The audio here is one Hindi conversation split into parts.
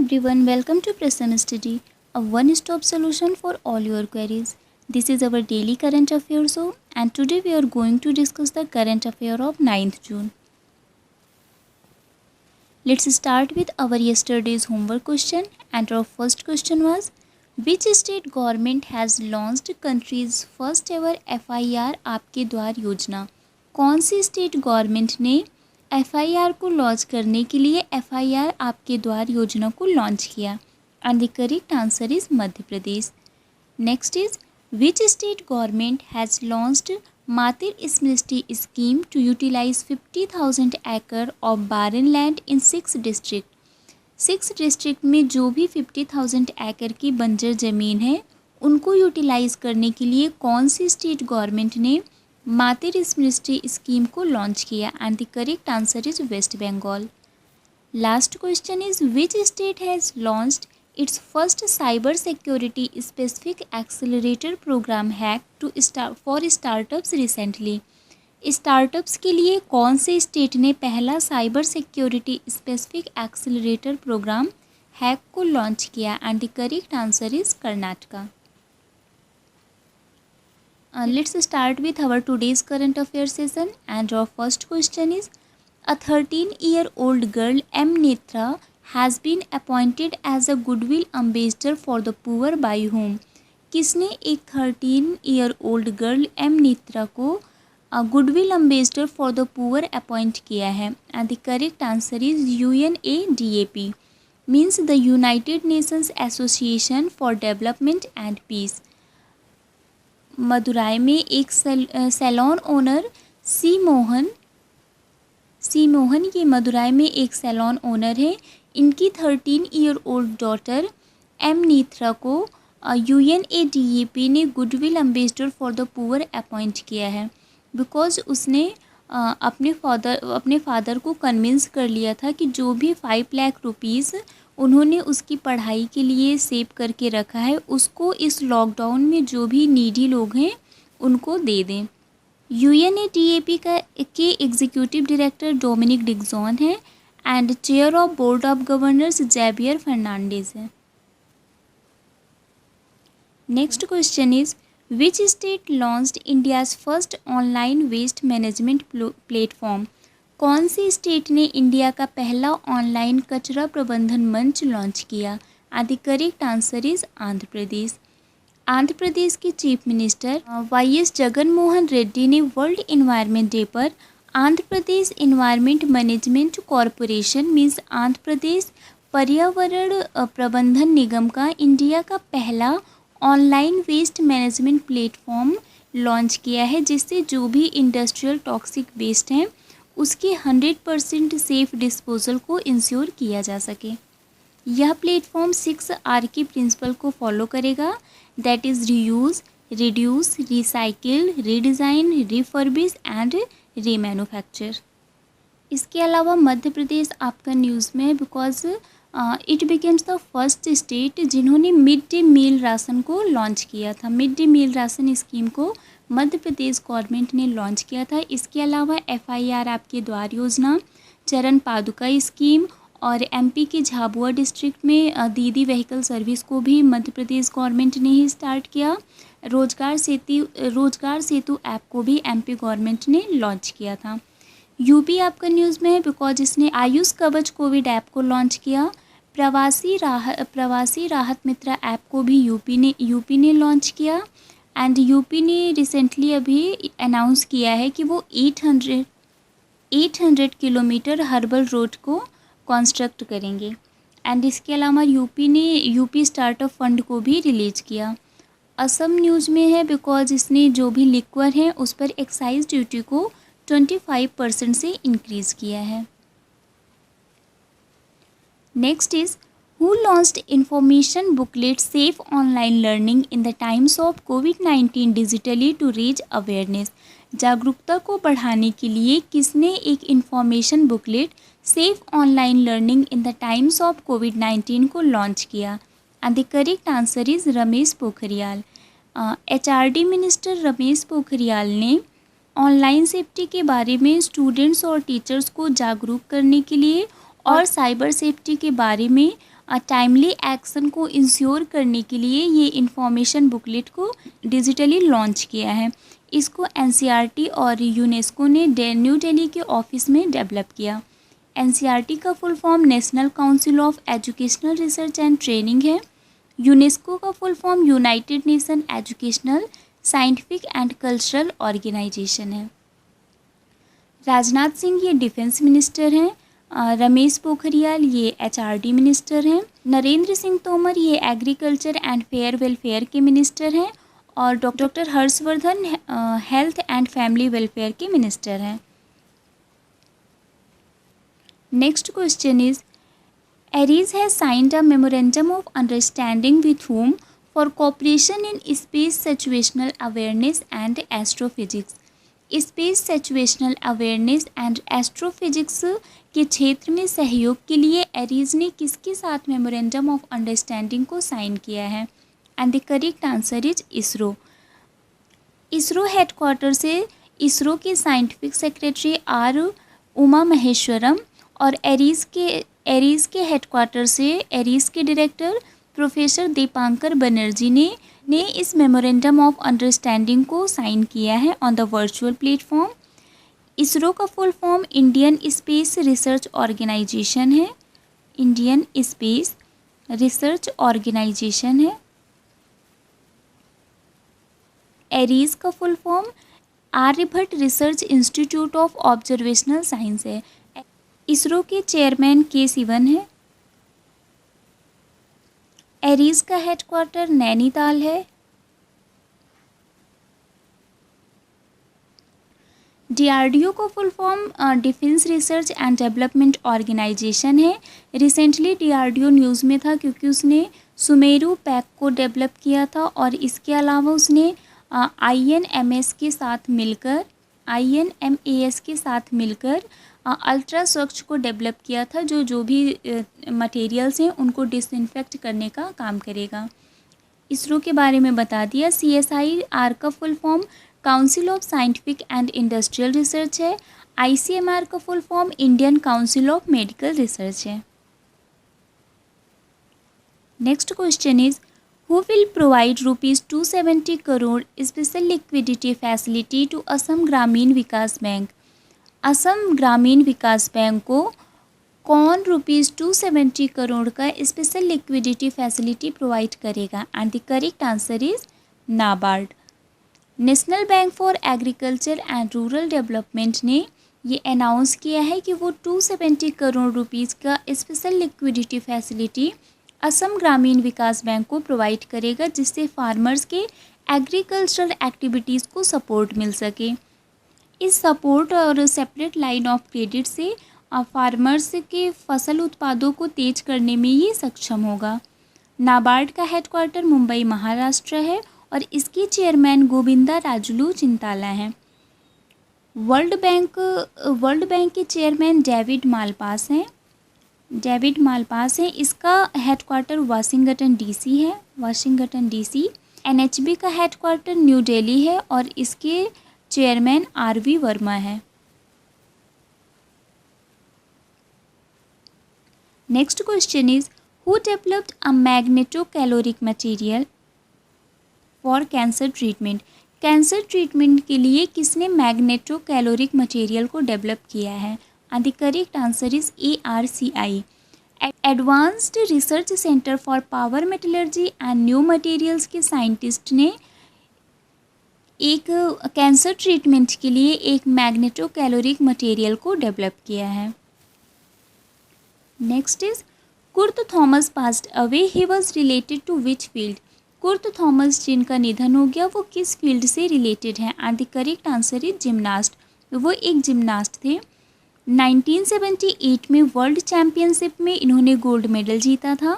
everyone, welcome to Prism Study, a one-stop solution for all your queries. This is our daily current affairs show, and today we are going to discuss the current affair of 9th June. Let's start with our yesterday's homework question, and our first question was, which state government has launched country's first ever FIR आपके द्वार योजना? कौन सी स्टेट गवर्नमेंट ने FIR को लॉन्च करने के लिए FIR आपके द्वार योजना को लॉन्च किया? And the correct answer is Madhya Pradesh. Next is which state government has launched Matir Smriti scheme to utilise 50,000 एकड़ ऑफ बारन लैंड इन 6 डिस्ट्रिक्ट. 6 डिस्ट्रिक्ट में जो भी 50,000 एकड़ की बंजर ज़मीन है उनको यूटिलाइज करने के लिए कौन सी स्टेट गवर्नमेंट ने मातिर स्मृति स्कीम को लॉन्च किया? And the correct answer is West Bengal. Last question is which state has launched its first cyber security specific accelerator program hack two for startups recently. Startups के लिए कौन से स्टेट ने पहला cyber security specific accelerator program hack को लॉन्च किया? And the correct answer is Karnataka. Let's start with our today's current affairs session, and our first question is, a 13-year-old girl M. Netra has been appointed as a goodwill ambassador for the poor by whom? किसने एक 13-year-old girl M. Netra को goodwill ambassador for the poor appoint किया है? And the correct answer is UNADAP, means the United Nations Association for Development and Peace. Madurai में एक सैलून ओनर सी मोहन ये मदुराई में एक सैलून ओनर है. इनकी 13-year-old डॉटर एम नीथरा को UNADAP ने goodwill ambassador for the poor appoint किया है, बिकॉज उसने अपने फादर को कन्विंस कर लिया था कि जो भी 5 लाख रुपीज़ उन्होंने उसकी पढ़ाई के लिए सेव करके रखा है उसको इस लॉकडाउन में जो भी नीडी लोग हैं उनको दे दें. UNADAP के एग्जीक्यूटिव डायरेक्टर डोमिनिक डिक्जॉन है and chair of board of governors Xavier Fernandes है. Next question is which state launched India's first online waste management platform? कौन सी स्टेट ने इंडिया का पहला ऑनलाइन कचरा प्रबंधन मंच लॉन्च किया? And the correct answer is Andhra Pradesh. Andhra Pradesh के chief minister YS Jagan Mohan Reddy ने वर्ल्ड इन्वायरमेंट डे पर Andhra Pradesh environment management corporation means Andhra Pradesh पर्यावरण प्रबंधन निगम का इंडिया का पहला online waste management platform launch किया है, जिससे जो भी इंडस्ट्रियल टॉक्सिक वेस्ट हैं उसके 100% सेफ डिस्पोजल को इंश्योर किया जा सके. यह प्लेटफॉर्म 6R की प्रिंसिपल को फॉलो करेगा, that is reuse, reduce, recycle, redesign, refurbish and remanufacture. इसके अलावा मध्य प्रदेश आपका न्यूज़ में है because it becomes the first state जिन्होंने मिड डे मील राशन को लॉन्च किया था. Mid day meal ration scheme को मध्य प्रदेश गवर्नमेंट ने लॉन्च किया था. इसके अलावा FIR आपके द्वार योजना, चरण पादुका स्कीम और MP के झाबुआ डिस्ट्रिक्ट में दीदी व्हीकल सर्विस को भी मध्य प्रदेश गवर्नमेंट ने ही स्टार्ट किया. रोजगार सेतु ऐप को भी MP गवर्नमेंट ने लॉन्च किया था. UP आपका न्यूज़ में है बिकॉज इसने आयुष कवच कोविड ऐप को लॉन्च किया. प्रवासी राहत मित्रा ऐप को भी यूपी ने लॉन्च किया. एंड यूपी ने रिसेंटली अभी अनाउंस किया है कि वो 800 किलोमीटर हर्बल रोड को कंस्ट्रक्ट करेंगे. एंड इसके अलावा यूपी ने यूपी स्टार्टअप फंड को भी रिलीज किया. असम न्यूज़ में है बिकॉज इसने जो भी लिक्वर हैं उस पर एक्साइज ड्यूटी को 25% से इंक्रीज़ किया है. Next is who launched information booklet Safe Online Learning in the Times of COVID-19 digitally to raise awareness? जागरूकता को बढ़ाने के लिए किसने एक information booklet safe online learning in the times of COVID-19 को लॉन्च किया? And the correct answer is Ramesh Pokhriyal. HRD minister Ramesh Pokhriyal ने ऑनलाइन सेफ्टी के बारे में स्टूडेंट्स और टीचर्स को जागरूक करने के लिए और साइबर सेफ्टी के बारे में टाइमली एक्शन को इंश्योर करने के लिए ये इन्फॉर्मेशन बुकलेट को डिजिटली लॉन्च किया है। इसको एनसीईआरटी और यूनेस्को ने न्यू दिल्ली के ऑफिस में डेवलप किया। एनसीईआरटी का full form national council of educational research and training है। यूनेस्को का full form united nation educational scientific and cultural organisation है। राजनाथ सिंह ये डिफेंस मिनिस्टर हैं। रमेश पोखरियाल ये एचआरडी मिनिस्टर हैं। नरेंद्र सिंह तोमर ये एग्रीकल्चर एंड फेयर वेलफेयर के मिनिस्टर हैं। और doctor Harshvardhan health and family welfare के मिनिस्टर हैं। Next question is Aries has signed a memorandum of understanding with whom for cooperation in space situational awareness and astrophysics. Space situational awareness and astrophysics के क्षेत्र में सहयोग के लिए एरीज ने किसके साथ मेमोरेंडम ऑफ अंडरस्टैंडिंग को साइन किया है? And the correct answer is ISRO. ISRO headquarter से इसरो के scientific secretary are Uma Maheshwaram और एरीज के हेडक्वार्टर से एरीज के डायरेक्टर प्रोफेसर दीपांकर बनर्जी ने इस मेमोरेंडम ऑफ अंडरस्टैंडिंग को साइन किया है on the virtual platform. ISRO का full form Indian space research organisation है। इंडियन स्पेस रिसर्च ऑर्गेनाइजेशन है। एरीज का full form Aryabhatta research institute of observational science है। इसरो के चेयरमैन के सिवन है। एरीज का हेडक्वार्टर नैनीताल है। डीआरडीओ को full form defence research and development organisation है। रिसेंटली डीआरडीओ न्यूज़ में था क्योंकि उसने सुमेरु पैक को डेवलप किया था और इसके अलावा उसने आईएनएमएस के साथ मिलकर अल्ट्रा स्वच्छ को डेवलप किया था जो भी मटेरियल्स हैं उनको डिसइंफेक्ट करने का काम करेगा। इसरो के बारे में बता दिया। CSIR का full form council of scientific and industrial research है। ICMR का full form Indian council of medical research है। Next question is who will provide ₹270 crore special liquidity facility to Assam Gramin Vikas bank. Assam Gramin Vikas bank को कौन ₹270 करोड़ का स्पेशल लिक्विडिटी फैसिलिटी प्रोवाइड करेगा? And the correct answer is NABARD. National bank for agriculture and rural development ने ये अनाउंस किया है कि वो 270 करोड़ रुपीज़ का special liquidity facility Assam Gramin Vikas bank को प्रोवाइड करेगा, जिससे फार्मर्स के एग्रीकल्चरल एक्टिविटीज़ को सपोर्ट मिल सके। इस सपोर्ट और सेपरेट लाइन ऑफ क्रेडिट से फार्मर्स के फसल उत्पादों को तेज करने में ये सक्षम होगा। नाबार्ड का हेडक्वार्टर मुंबई महाराष्ट्र है और इसके चेयरमैन गोविंदा राजुलू चिंताला हैं। वर्ल्ड बैंक के चेयरमैन डेविड मालपास हैं। इसका हेडक्वार्टर वाशिंगटन डीसी। NHB का हेडक्वार्टर न्यू दिल्ली है और इसके चेयरमैन RV वर्मा है। Next question is who developed a magnetocaloric material for cancer treatment. Cancer treatment के लिए किसने मैग्नेटोकैलोरिक मटेरियल को डेवलप किया है? And the correct answer is ARCI। Advanced research centre for power metallurgy and new materials के साइंटिस्ट ने एक कैंसर ट्रीटमेंट के लिए एक मैग्नेटोकैलोरिक मटेरियल को डेवलप किया है। Next is Kurt Thomas passed away, he was related to which field. Kurt Thomas जिनका निधन हो गया वो किस फील्ड से रिलेटेड है? And the correct answer is gymnast. वो एक जिम्नास्ट थे। 1978 में वर्ल्ड चैम्पियनशिप में इन्होंने गोल्ड मेडल जीता था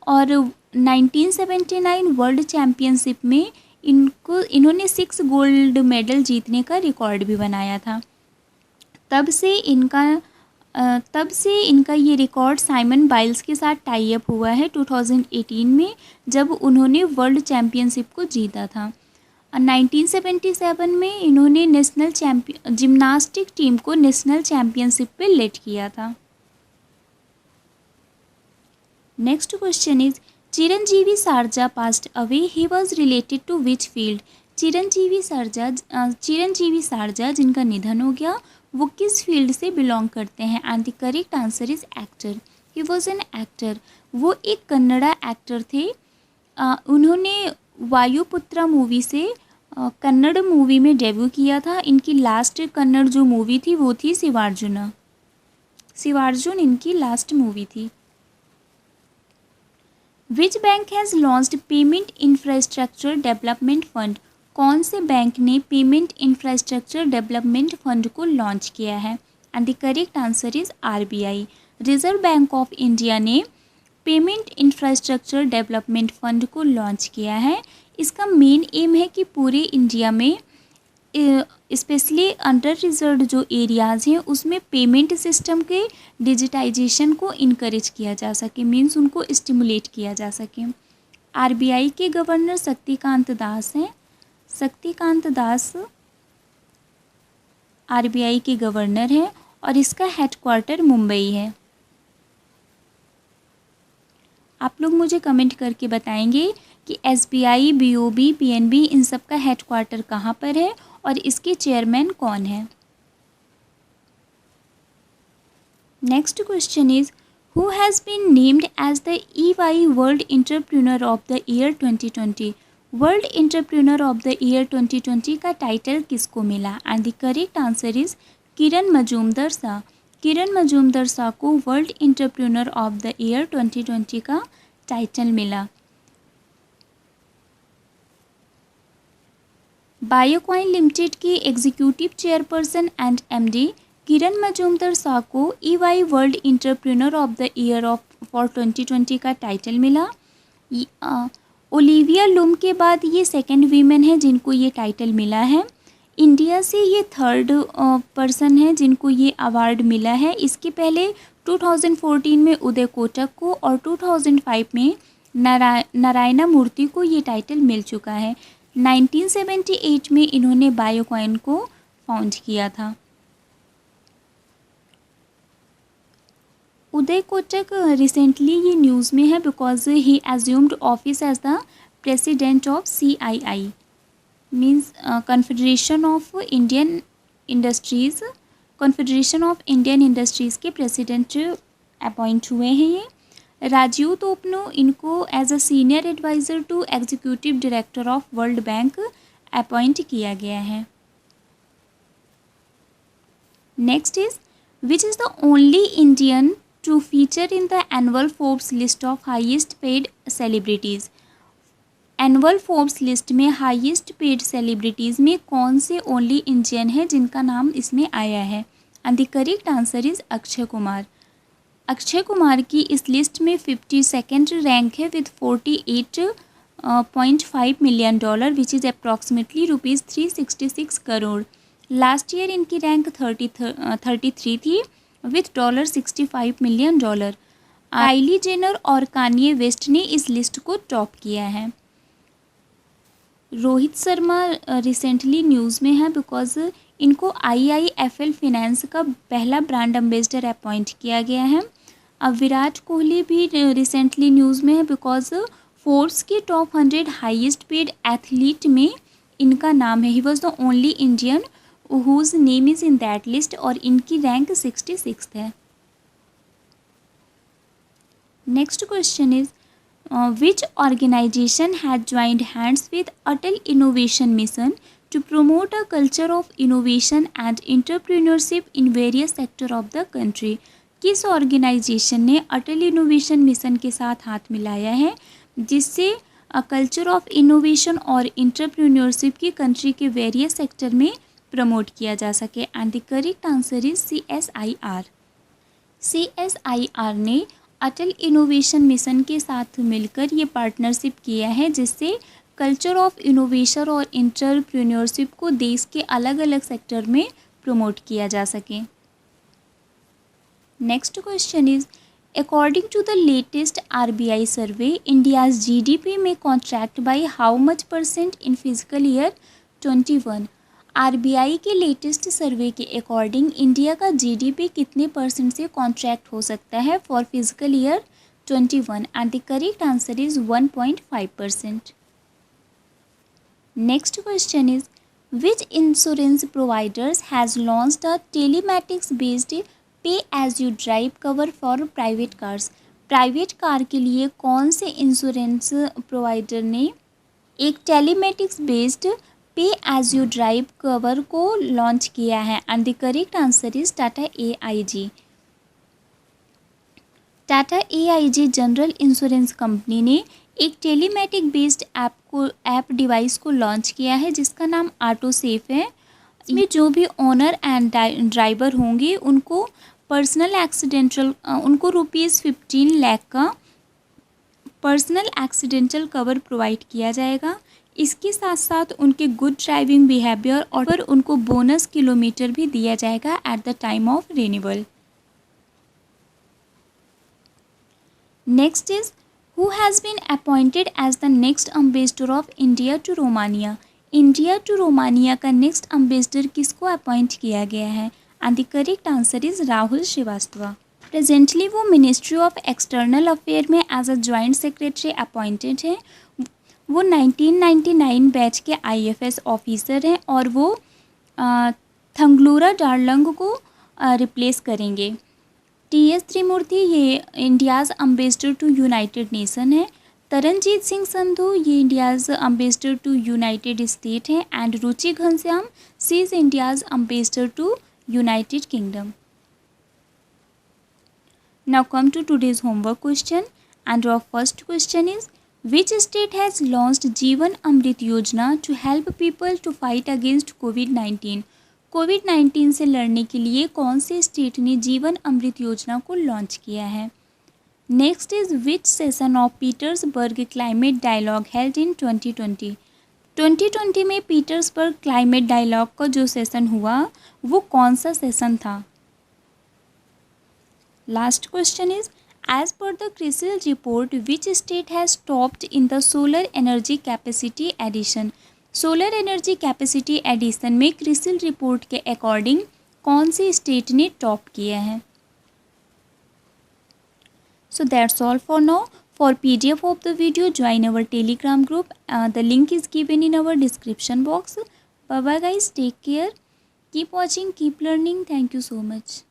और 1979 वर्ल्ड चैम्पियनशिप में इन्होंने 6 गोल्ड मेडल जीतने का रिकॉर्ड भी बनाया था। तब से इनका ये रिकॉर्ड साइमन बाइल्स के साथ टाई अप हुआ है 2018 में, जब उन्होंने वर्ल्ड चैम्पियनशिप को जीता था। 1977 में इन्होंने जिम्नास्टिक टीम को नेशनल चैम्पियनशिप पे लेड किया था। Next question is Chiranjeevi Sarja passed away, he was related to which field. Chiranjeevi Sarja जिनका निधन हो गया वो किस फील्ड से बिलोंग करते हैं। And the correct answer is actor, he was an actor. वो एक कन्नड़ा एक्टर थे। उन्होंने वायुपुत्रा मूवी से कन्नड़ मूवी में डेब्यू किया था। इनकी लास्ट कन्नड़ जो मूवी थी वो थी शिवार्जुन। इनकी लास्ट मूवी थी। Which bank has launched payment infrastructure development fund. कौन से बैंक ने पेमेंट इंफ्रास्ट्रक्चर डेवलपमेंट फंड को लॉन्च किया है। And the correct answer is RBI। Reserve bank of India ने पेमेंट इंफ्रास्ट्रक्चर डेवलपमेंट फंड को लॉन्च किया है। इसका मेन एम है कि पूरे इंडिया में स्पेशली अंडर रिजर्व्ड जो एरियाज़ हैं उसमें पेमेंट सिस्टम के डिजिटाइजेशन को इनकरेज किया जा सके, मीन्स उनको स्टिमुलेट किया जा सके। RBI के गवर्नर शक्तिकांत दास हैं। शक्तिकांत दास RBI के गवर्नर हैं और इसका हेडक्वार्टर मुंबई है। आप लोग मुझे कमेंट करके बताएंगे कि SBI, BOB, PNB इन सब का हेडक्वार्टर कहाँ पर है और इसके चेयरमैन कौन है। Next question is who has been named as the EY world entrepreneur of the year 2020। World entrepreneur of the year 2020 का टाइटल किसको मिला। And the correct answer is Kiran Mazumdar Shaw. Kiran Mazumdar Shaw को world entrepreneur of the year 2020 का टाइटल मिला। बायोकॉइन लिमिटेड की executive chairperson and MD Kiran Mazumdar Shaw को EY world entrepreneur of the year for 2020 का टाइटल मिला। ओलिविया लूम के बाद ये सेकंड वीमेन है जिनको ये टाइटल मिला है। इंडिया से ये थर्ड पर्सन है जिनको ये अवार्ड मिला है। इसके पहले 2014 में उदय कोटक को और 2005 में नारायणा मूर्ति को ये टाइटल मिल चुका है। 1978 में इन्होंने बायोकॉइन को फाउंड किया था। उदय कोटक रिसेंटली ये न्यूज़ में है because he assumed office as the president of CII means confederation of Indian industries के प्रेसिडेंट अपॉइंट हुए हैं ये। राजीव तोपनो इनको as a senior adviser to executive director of World Bank appoint किया गया है। Next is which is the only Indian to feature in the annual Forbes list of highest paid celebrities. Annual Forbes list में हाईएस्ट पेड सेलिब्रिटीज़ में कौन से ओनली इंडियन है जिनका नाम इसमें आया है। And the correct answer is Akshay Kumar. Akshay Kumar की इस लिस्ट में 52nd रैंक है with $48.5 million which is approximately ₹366 crore. Last year इनकी रैंक 33 थी विथ $65 मिलियन। काइली जेनर और कान्ये वेस्ट ने इस लिस्ट को टॉप किया है। रोहित शर्मा रिसेंटली न्यूज़ में है बिकॉज इनको IIFL फाइनेंस का पहला ब्रांड एम्बेसडर अपॉइंट किया गया है। अब विराट कोहली भी रिसेंटली न्यूज़ में है बिकॉज फोर्ब्स के टॉप 100 हाईएस्ट पेड एथलीट में इनका नाम है। He was the only Indian whose name is in that list और इनकी रैंक 66th है। Next question is which organization had joined hands with Atal Innovation Mission to promote a culture of innovation and entrepreneurship in various sectors of the country। किस ऑर्गेनाइजेशन ने अटल इनोवेशन मिशन के साथ हाथ मिलाया है जिससे कल्चर ऑफ इनोवेशन और इंटरप्रेन्योरशिप की कंट्री के वेरियस सेक्टर में प्रमोट किया जा सके। And the correct answer is CSIR। CSIR ने अटल इनोवेशन मिशन के साथ मिलकर ये पार्टनरशिप किया है जिससे कल्चर ऑफ इनोवेशन और इंटरप्रेन्योरशिप को देश के अलग अलग सेक्टर में प्रमोट किया जा सके। Next question is according to the latest RBI survey India's GDP में contract by how much % in physical year 21। RBI के लेटेस्ट सर्वे के अकॉर्डिंग इंडिया का GDP कितने % से कॉन्ट्रैक्ट हो सकता है for physical year 21 and the correct answer is 1.5%. Next question is, which insurance providers has launched a telematics based pay as you drive cover for private cars? Private car के लिए कौन से इंश्योरेंस प्रोवाइडर ने एक टेलीमेटिक्स बेस्ड पे एज यू ड्राइव कवर को लॉन्च किया है? And the correct answer is Tata AIG. Tata AIG general insurance company ने एक टेलीमेटिक बेस्ड ऐप डिवाइस को लॉन्च किया है जिसका नाम ऑटो सेफ है. इसमें जो भी ओनर एंड ड्राइवर होंगे उनको पर्सनल एक्सीडेंटल उनको ₹15 लाख का पर्सनल एक्सीडेंटल कवर प्रोवाइड किया जाएगा. इसके साथ साथ उनके गुड ड्राइविंग बिहेवियर और पर उनको बोनस किलोमीटर भी दिया जाएगा at the time of renewal. Next is, who has been appointed as the next ambassador of India to Romania? India to Romania का नेक्स्ट अम्बेसडर किसको अपॉइंट किया गया है? And the correct answer is Rahul Shrivastava. Presently वो मिनिस्ट्री ऑफ एक्सटर्नल अफेयर में as a joint secretary appointed है. वो 1999 बैच के IFS ऑफिसर हैं और वो थंगलूरा डारलंग को रिप्लेस करेंगे. TS त्रिमूर्ति ये India's ambassador to United Nation है. तरनजीत सिंह संधू ये India's ambassador to United State हैं. And Ruchi Ghanshyam she is India's ambassador to United Kingdom. Now come to today's homework question and our first question is, which state has launched जीवन अमृत योजना to help people to fight against COVID-19? कोविड-19 से लड़ने के लिए कौन से स्टेट ने जीवन अमृत योजना को लॉन्च किया है? Next is, which session of Petersberg climate dialogue held in 2020? 2020 में पीटर्सबर्ग क्लाइमेट डायलॉग का जो सेशन हुआ वो कौन सा सेशन था? Last question is, as per the CRISIL report which state has topped in the solar energy capacity addition? Solar energy capacity addition में क्रिसिल रिपोर्ट के अकॉर्डिंग कौन सी स्टेट ने टॉप किया है? So that's all for now. For PDF of the video, join our Telegram group. The link is given in our description box. Bye bye guys, take care, keep watching, keep learning. Thank you so much.